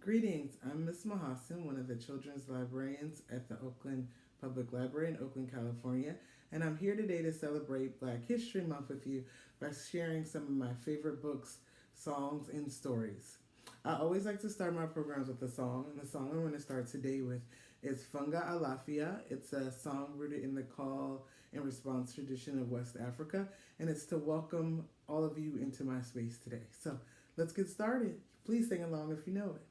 Greetings, I'm Miss Mahasin, one of the children's librarians at the Oakland Public Library in Oakland, California, and I'm here today to celebrate Black History Month with you by sharing some of my favorite books, songs, and stories. I always like to start my programs with a song, and the song I'm going to start today with is Funga Alafia. It's a song rooted in the call and response tradition of West Africa, and it's to welcome all of you into my space today. So let's get started. Please sing along if you know it.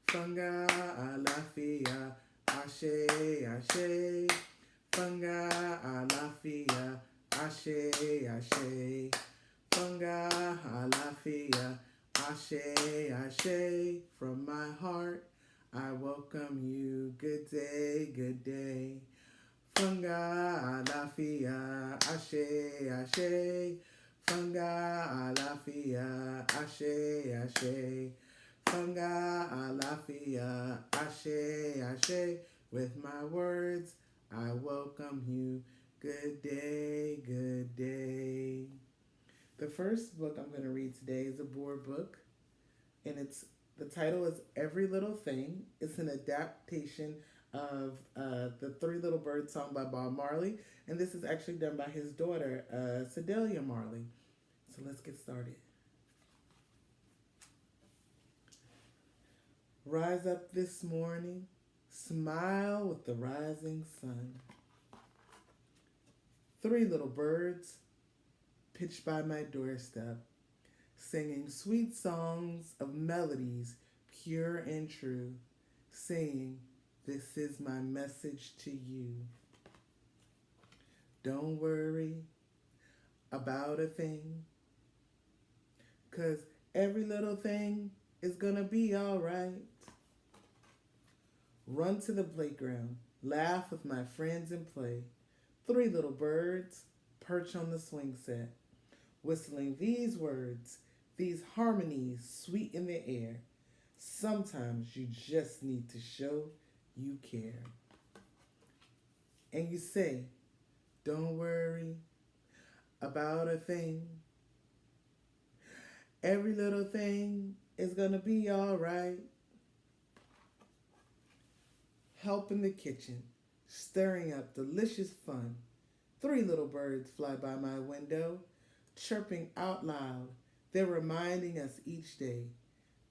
Funga alafia, ashe, ashe. Funga alafia, ashe, ashe. Funga alafia, ashe, ashe. From my heart, I welcome you. Good day, good day. Funga alafia, ashe, ashe. Funga alafia, ashe, ashe. Funga alafia, ashe, ashe. With my words, I welcome you. Good day, good day. The first book I'm going to read today is a board book, and the title is Every Little Thing. It's an adaptation of the Three Little Birds song by Bob Marley, and this is actually done by his daughter, Sedalia Marley. So let's get started. Rise up this morning, smile with the rising sun. Three little birds pitched by my doorstep, singing sweet songs of melodies pure and true, saying, this is my message to you. Don't worry about a thing, 'cause every little thing is gonna be alright. Run to the playground, laugh with my friends and play. Three little birds perch on the swing set, whistling these words, these harmonies sweet in the air. Sometimes you just need to show you care. And you say, don't worry about a thing. Every little thing is gonna be alright. Help in the kitchen, stirring up delicious fun. Three little birds fly by my window, chirping out loud. They're reminding us each day.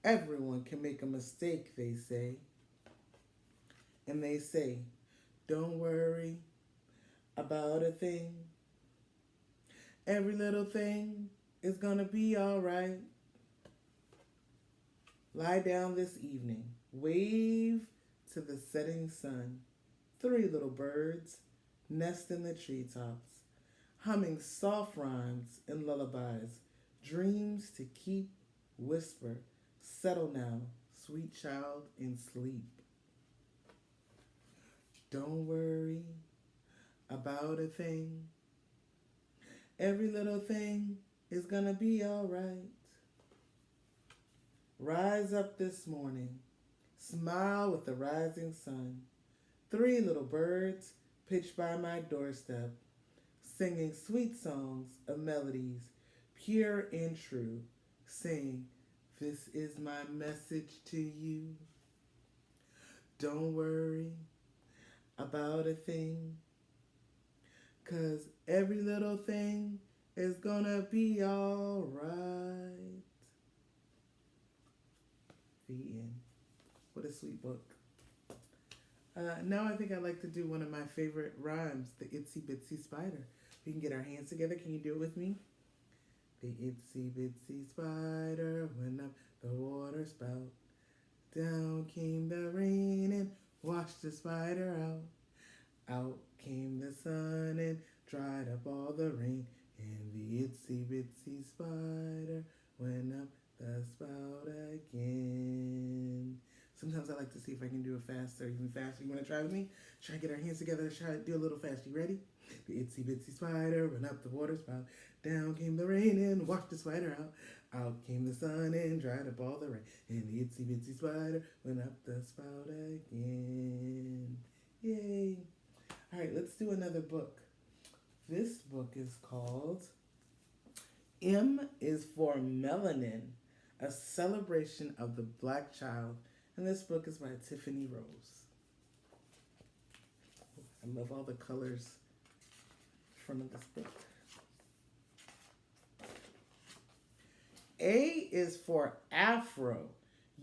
Everyone can make a mistake, they say. And they say, don't worry about a thing. Every little thing is gonna be alright. Lie down this evening, wave to the setting sun. Three little birds nest in the treetops, humming soft rhymes and lullabies, dreams to keep, whisper, settle now, sweet child, and sleep. Don't worry about a thing. Every little thing is gonna be alright. Rise up this morning, smile with the rising sun. Three little birds pitched by my doorstep, singing sweet songs of melodies, pure and true, saying, this is my message to you. Don't worry about a thing, 'cause every little thing is gonna be alright. The end. What a sweet book. Now I think I'd like to do one of my favorite rhymes, the itsy bitsy spider. We can get our hands together. Can you do it with me? The itsy bitsy spider went up the water spout. Down came the rain and washed the spider out. Out came the sun and dried up all the rain. And the itsy bitsy spider went up the spout again. Sometimes I like to see if I can do it faster, even faster. You want to try with me? Try to get our hands together. Try to do a little faster. You ready? The itsy bitsy spider went up the water spout. Down came the rain and washed the spider out. Out came the sun and dried up all the rain. And the itsy bitsy spider went up the spout again. Yay. All right, let's do another book. This book is called M is for Melanin, a celebration of the Black child And this book is by Tiffany Rose. I love all the colors in front of this book. A is for Afro.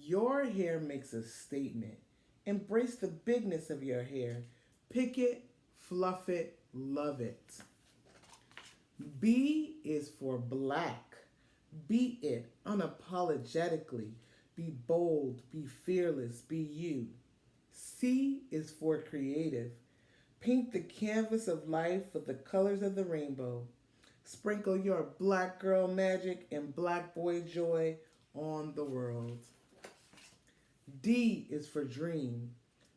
Your hair makes a statement. Embrace the bigness of your hair. Pick it, fluff it, love it. B is for Black. Be it unapologetically. Be bold, be fearless, be you. C is for Creative. Paint the canvas of life with the colors of the rainbow. Sprinkle your Black girl magic and Black boy joy on the world. D is for Dream.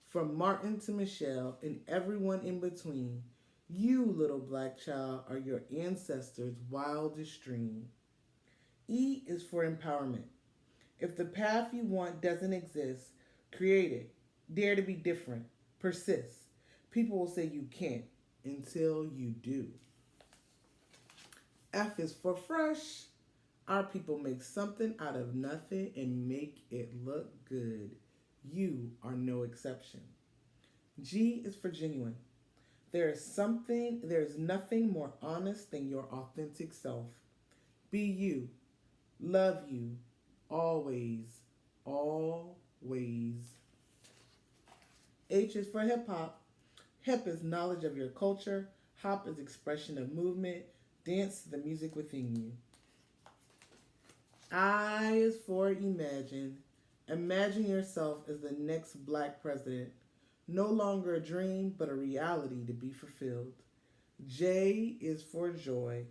From Martin to Michelle and everyone in between, you, little Black child, are your ancestors' wildest dream. E is for Empowerment. If the path you want doesn't exist, create it. Dare to be different. Persist. People will say you can't until you do. F is for Fresh. Our people make something out of nothing and make it look good. You are no exception. G is for Genuine. There is nothing more honest than your authentic self. Be you. Love you. Always. Always. H is for Hip Hop. Hip is knowledge of your culture. Hop is expression of movement. Dance to the music within you. I is for Imagine. Imagine yourself as the next Black president. No longer a dream, but a reality to be fulfilled. J is for Joy.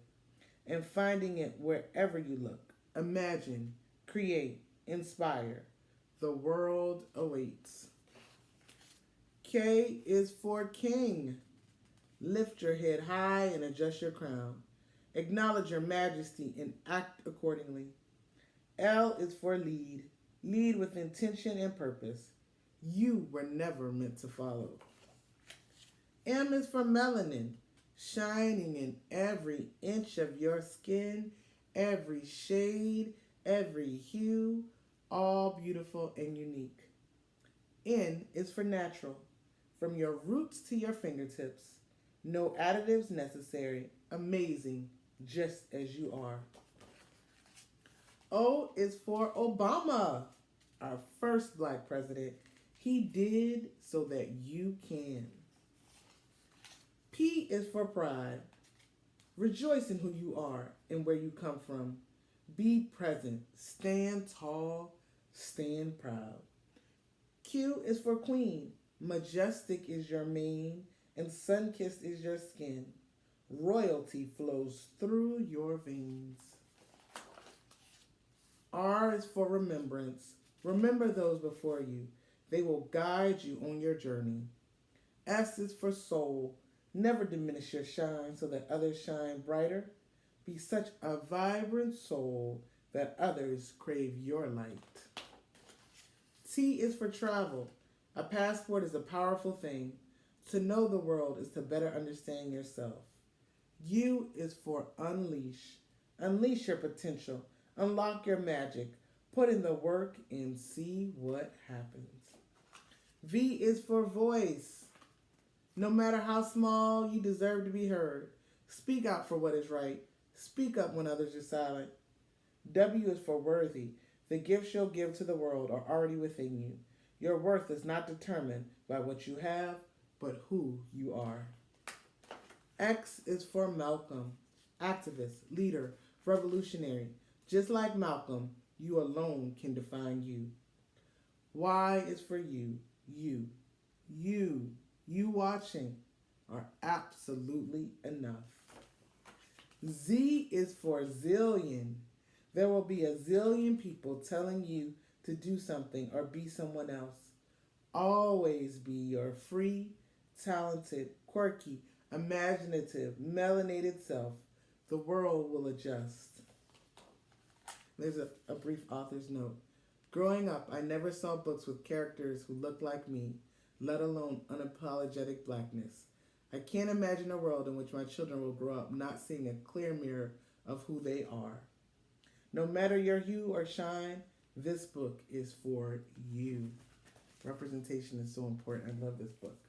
And finding it wherever you look. Imagine, create, inspire. The world awaits. K is for King. Lift your head high and adjust your crown. Acknowledge your majesty and act accordingly. L is for Lead. Lead with intention and purpose. You were never meant to follow. M is for Melanin. Shining in every inch of your skin, every shade, every hue, all beautiful and unique. N is for Natural. From your roots to your fingertips. No additives necessary. Amazing, just as you are. O is for Obama, our first Black president. He did so that you can. P is for Pride. Rejoice in who you are and where you come from. Be present. Stand tall. Stand proud. Q is for Queen. Majestic is your mane and sun-kissed is your skin. Royalty flows through your veins. R is for Remembrance. Remember those before you. They will guide you on your journey. S is for Soul. Never diminish your shine so that others shine brighter. Be such a vibrant soul that others crave your light. T is for Travel. A passport is a powerful thing. To know the world is to better understand yourself. U is for Unleash. Unleash your potential. Unlock your magic. Put in the work and see what happens. V is for Voice. No matter how small, you deserve to be heard. Speak out for what is right. Speak up when others are silent. W is for Worthy. The gifts you'll give to the world are already within you. Your worth is not determined by what you have, but who you are. X is for Malcolm. Activist, leader, revolutionary. Just like Malcolm, you alone can define you. Y is for You. You watching are absolutely enough. Z is for Zillion. There will be a zillion people telling you to do something or be someone else. Always be your free, talented, quirky, imaginative, melanated self. The world will adjust. There's a brief author's note. Growing up, I never saw books with characters who looked like me, let alone unapologetic Blackness. I can't imagine a world in which my children will grow up not seeing a clear mirror of who they are. No matter your hue or shine, this book is for you. Representation is so important. I love this book.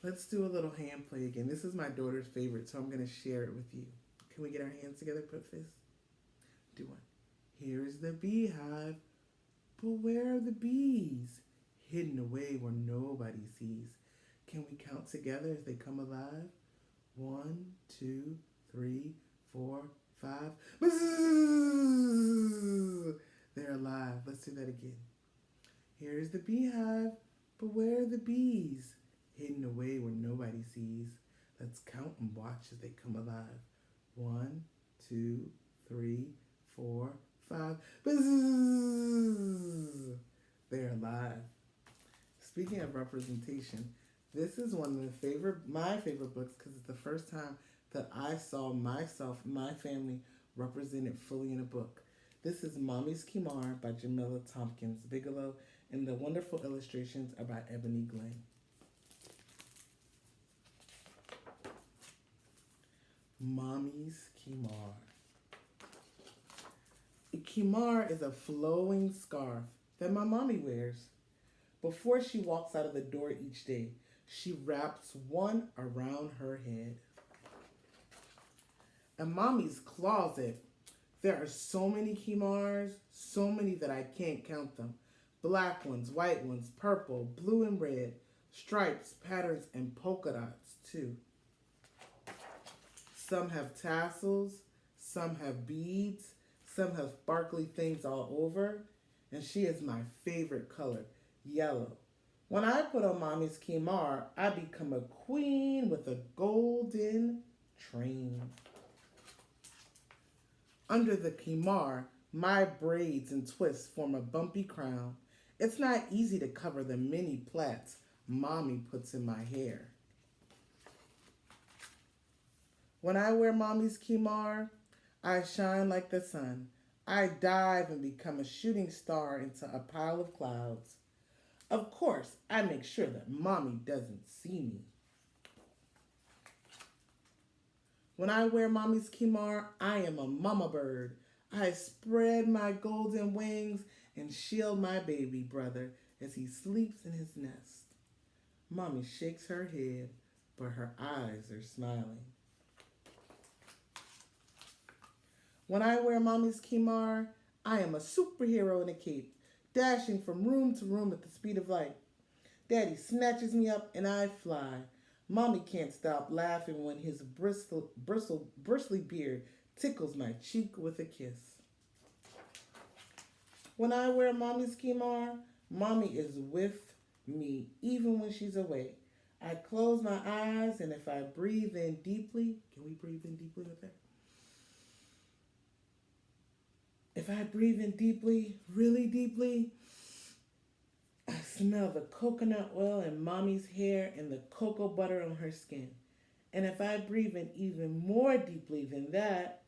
Let's do a little hand play again. This is my daughter's favorite, so I'm going to share it with you. Can we get our hands together, put fists? Do one. Here's the beehive, but where are the bees? Hidden away where nobody sees. Can we count together as they come alive? 1, 2, 3, 4, 5. Bzzz! They're alive. Let's do that again. Here's the beehive, but where are the bees? Hidden away where nobody sees. Let's count and watch as they come alive. 1, 2, 3, 4, 5. Bzzz! They're alive. Speaking of representation, this is one of my favorite books because it's the first time that I saw myself, my family, represented fully in a book. This is Mommy's Kimar by Jamila Tompkins Bigelow, and the wonderful illustrations are by Ebony Glenn. Mommy's Kimar. A kimar is a flowing scarf that my mommy wears. Before she walks out of the door each day, she wraps one around her head. In Mommy's closet, there are so many kimars, so many that I can't count them. Black ones, white ones, purple, blue and red, stripes, patterns, and polka dots too. Some have tassels, some have beads, some have sparkly things all over, and she is my favorite color, yellow. When I put on Mommy's Kimar, I become a queen with a golden train. Under the Kimar, my braids and twists form a bumpy crown. It's not easy to cover the many plaits Mommy puts in my hair. When I wear Mommy's Kimar, I shine like the sun. I dive and become a shooting star into a pile of clouds. Of course, I make sure that Mommy doesn't see me. When I wear Mommy's Kimar, I am a mama bird. I spread my golden wings and shield my baby brother as he sleeps in his nest. Mommy shakes her head, but her eyes are smiling. When I wear Mommy's Kimar, I am a superhero in a cape, dashing from room to room at the speed of light. Daddy snatches me up and I fly. Mommy can't stop laughing when his bristly beard tickles my cheek with a kiss. When I wear Mommy's Kimar, Mommy is with me even when she's away. I close my eyes, and if I breathe in deeply, can we breathe in deeply with her? If I breathe in deeply, really deeply, I smell the coconut oil in Mommy's hair and the cocoa butter on her skin. And if I breathe in even more deeply than that,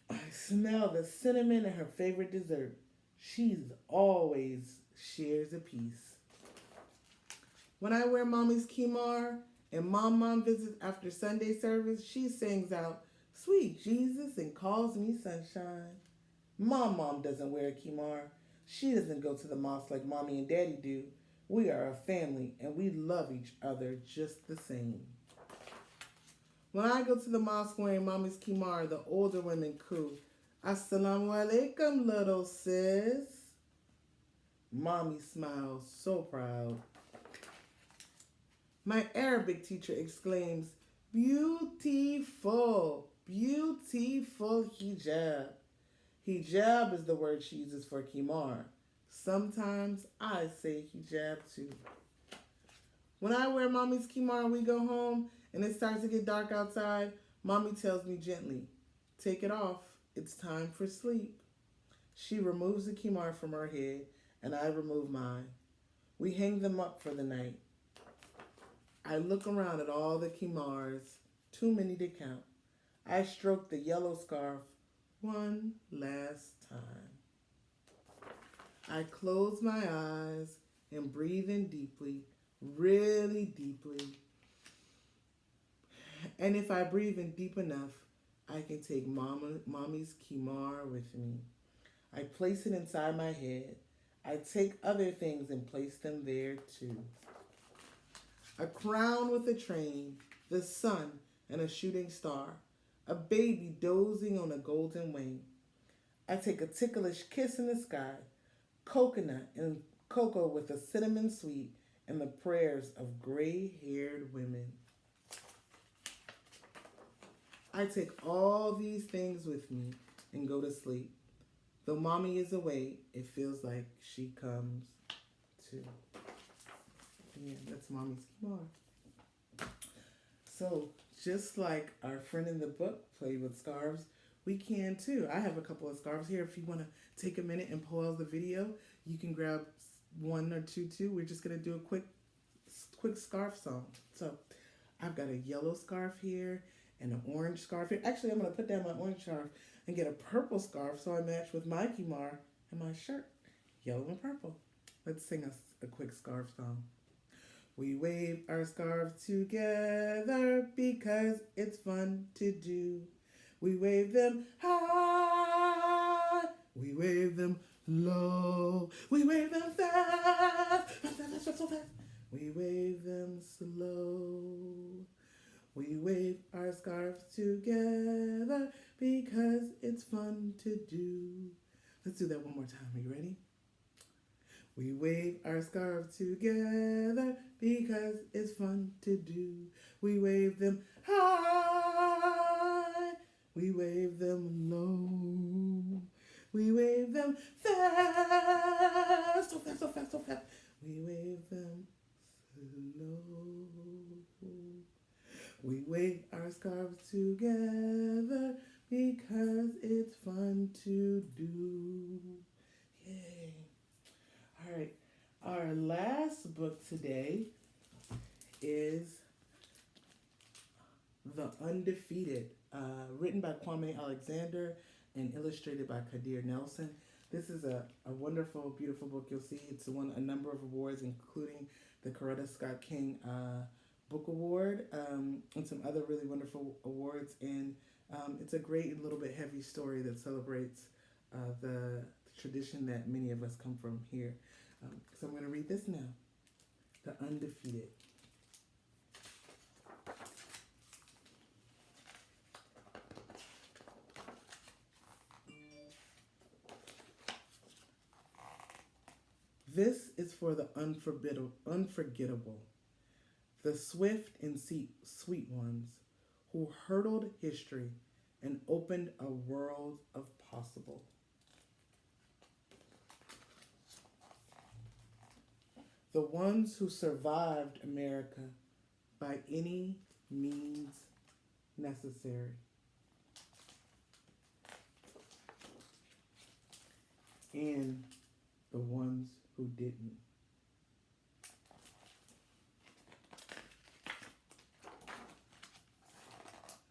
I smell the cinnamon in her favorite dessert. She's always shares a piece. When I wear Mommy's Kimar and Mom visits after Sunday service, she sings out, "Sweet Jesus," and calls me sunshine. Mom doesn't wear a Kimar. She doesn't go to the mosque like Mommy and Daddy do. We are a family and we love each other just the same. When I go to the mosque wearing Mommy's Kimar, the older women coo, "Assalamu alaikum, little sis." Mommy smiles, so proud. My Arabic teacher exclaims, "Beautiful, beautiful hijab." Hijab is the word she uses for Kimar. Sometimes I say hijab too. When I wear Mommy's Kimar and we go home and it starts to get dark outside, Mommy tells me gently, "Take it off. It's time for sleep." She removes the Kimar from her head and I remove mine. We hang them up for the night. I look around at all the Kimars, too many to count. I stroke the yellow scarf one last time. I close my eyes and breathe in deeply, really deeply. And if I breathe in deep enough, I can take Mommy's Kimar with me. I place it inside my head. I take other things and place them there too. A crown with a train, the sun and a shooting star, a baby dozing on a golden wing. I take a ticklish kiss in the sky, coconut and cocoa with a cinnamon sweet, and the prayers of gray-haired women. I take all these things with me and go to sleep. Though mommy is away, it feels like she comes too. Yeah, that's mommy's Kimar. So, just like our friend in the book played with scarves, we can too. I have a couple of scarves here. If you want to take a minute and pause the video, you can grab one or two too. We're just going to do a quick scarf song. So, I've got a yellow scarf here and an orange scarf here. Actually, I'm going to put down my orange scarf and get a purple scarf so I match with my Kimar and my shirt, yellow and purple. Let's sing a quick scarf song. We wave our scarves together because it's fun to do. We wave them high, we wave them low, we wave them fast, fast. We wave them slow. We wave our scarves together because it's fun to do. Let's do that one more time. Are you ready? We wave our scarves together because it's fun to do. We wave them high, we wave them low, we wave them fast, so fast, so fast, so fast. We wave them slow. We wave our scarves together because it's fun to do. Yay. All right, our last book today is The Undefeated, written by Kwame Alexander and illustrated by Kadir Nelson. This is a wonderful, beautiful book. You'll see it's won a number of awards, including the Coretta Scott King Book Award and some other really wonderful awards. And it's a great and little bit heavy story that celebrates the tradition that many of us come from here. So I'm going to read this now. The Undefeated. This is for the unforgettable, the swift and sweet ones who hurdled history and opened a world of possible. The ones who survived America by any means necessary. And the ones who didn't.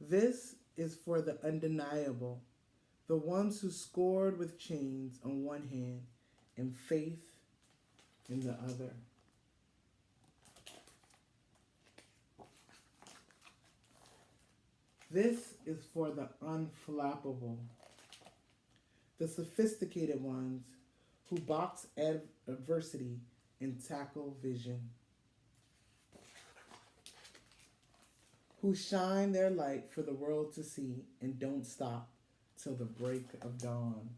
This is for the undeniable, the ones who scored with chains on one hand and faith in the other. This is for the unflappable, the sophisticated ones who box adversity and tackle vision, who shine their light for the world to see and don't stop till the break of dawn.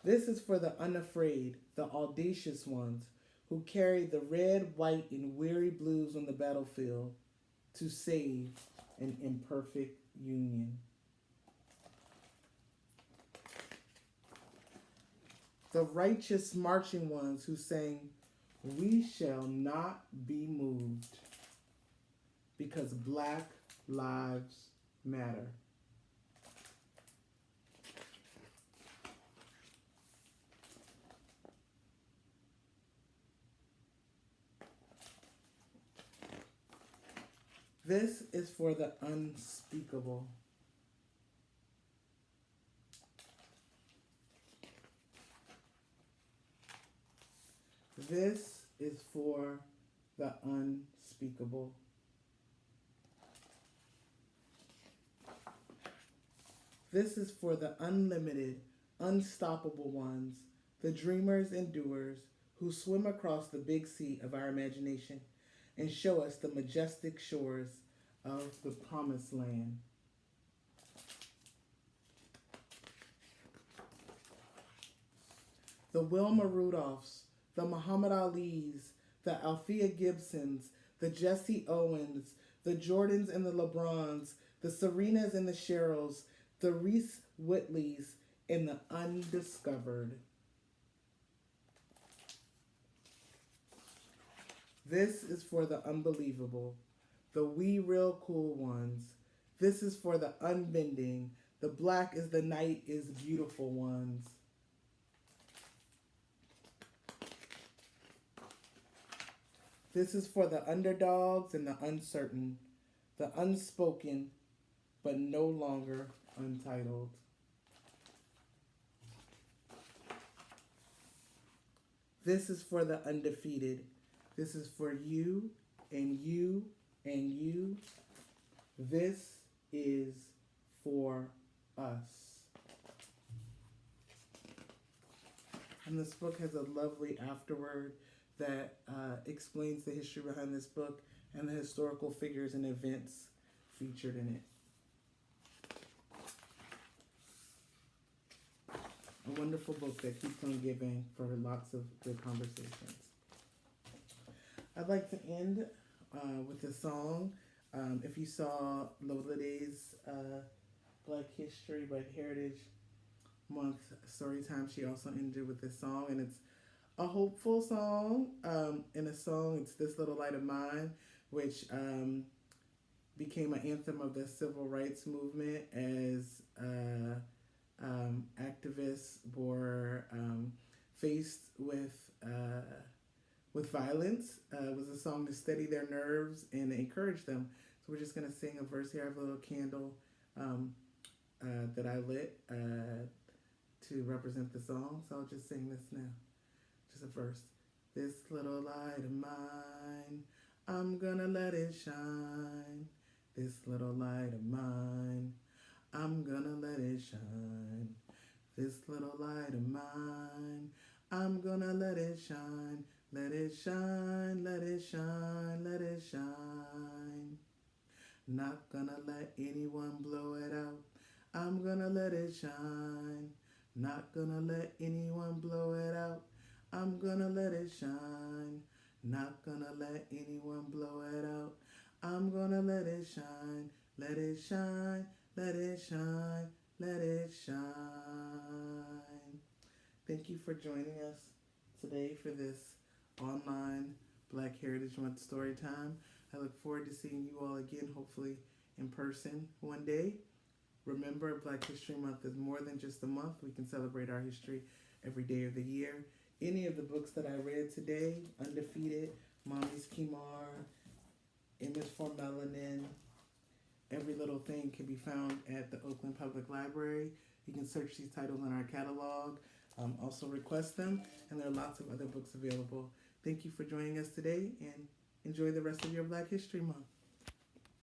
This is for the unafraid, the audacious ones who carry the red, white, and weary blues on the battlefield to save an imperfect union. The righteous marching ones who sang, "We shall not be moved," because Black lives matter. This is for the unspeakable. This is for the unspeakable. This is for the unlimited, unstoppable ones, the dreamers and doers who swim across the big sea of our imagination and show us the majestic shores of the promised land. The Wilma Rudolphs, the Muhammad Alis, the Althea Gibsons, the Jesse Owens, the Jordans and the LeBrons, the Serenas and the Cheryls, the Reese Whitleys, and the undiscovered. This is for the unbelievable, the we real cool ones. This is for the unbending, the black as the night is beautiful ones. This is for the underdogs and the uncertain, the unspoken, but no longer untitled. This is for the undefeated. This is for you and you and you. This is for us. And this book has a lovely afterword that explains the history behind this book and the historical figures and events featured in it. A wonderful book that keeps on giving for lots of good conversations. I'd like to end with a song. If you saw Lola Day's Black History, Black Heritage Month Storytime, she also ended with this song, and it's a hopeful song. In a song, it's This Little Light of Mine, which became an anthem of the civil rights movement as activists were faced with violence. It was a song to steady their nerves and encourage them. So we're just going to sing a verse here. I have a little candle that I lit to represent the song. So I'll just sing this now. Just a verse. This little light of mine, I'm gonna let it shine. This little light of mine, I'm gonna let it shine. This little light of mine, I'm gonna let it shine. Let it shine, let it shine, let it shine. Not gonna let anyone blow it out. I'm gonna let it shine. Not gonna let anyone blow it out. I'm gonna let it shine. Not gonna let anyone blow it out. I'm gonna let it shine. Let it shine. Let it shine. Let it shine. Thank you for joining us today for this online Black Heritage Month story time. I look forward to seeing you all again, hopefully in person one day. Remember, Black History Month is more than just a month. We can celebrate our history every day of the year. Any of the books that I read today, Undefeated, Mommy's Kimar, Image for Melanin, Every Little Thing, can be found at the Oakland Public Library. You can search these titles in our catalog, also request them, and there are lots of other books available. Thank you for joining us today, and enjoy the rest of your Black History Month.